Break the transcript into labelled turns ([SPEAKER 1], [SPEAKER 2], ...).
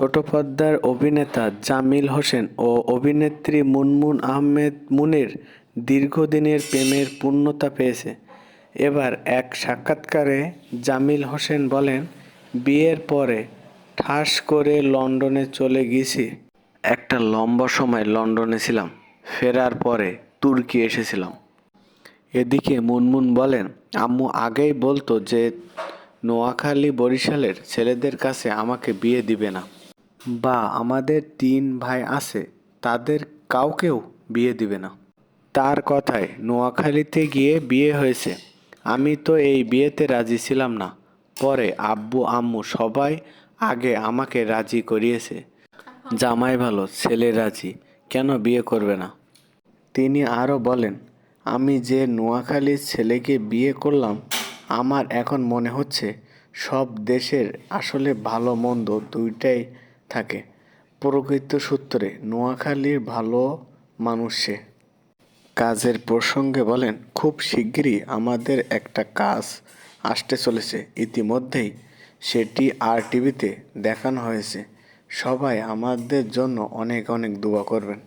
[SPEAKER 1] ছোট পর্দার অভিনেতা জামিল হোসেন ও অভিনেত্রী মুনমুন আহমেদ মুনের দীর্ঘদিনের প্রেমের পূর্ণতা পেয়েছে। এবার এক সাক্ষাৎকারে জামিল হোসেন বলেন, বিয়ের পরে ঠাস করে লন্ডনে চলে গেছি। একটা লম্বা সময় লন্ডনে ছিলাম, ফেরার পরে তুর্কি এসেছিলাম। এদিকে মুনমুন বলেন, আম্মু আগেই বলতো যে নোয়াখালী বরিশালের ছেলেদের কাছে আমাকে বিয়ে দিবে না, বা আমাদের 3 ভাই আছে তাদের কাউকেও বিয়ে দিবে না। তার কথায় নোয়াখালীতে গিয়ে বিয়ে হয়েছে। আমি তো এই বিয়েতে রাজি ছিলাম না, পরে আব্বু আম্মু সবাই আগে আমাকে রাজি করিয়েছে। জামাই ভালো, ছেলে রাজি, কেন বিয়ে করবে না? তিনি আরও বলেন, আমি যে নোয়াখালীর ছেলেকে বিয়ে করলাম, আমার এখন মনে হচ্ছে সব দেশের আসলে ভালো মন্দ দুইটাই থাকে। প্রকৃত সূত্রে নোয়াখালীর ভালো মানুষ সে। কাজের প্রসঙ্গে বলেন, খুব শিগগিরই আমাদের একটা কাজ আসতে চলেছে। ইতিমধ্যেই সেটি RTVতে দেখানো হয়েছে। সবাই আমাদের জন্য অনেক অনেক দোয়া করবেন।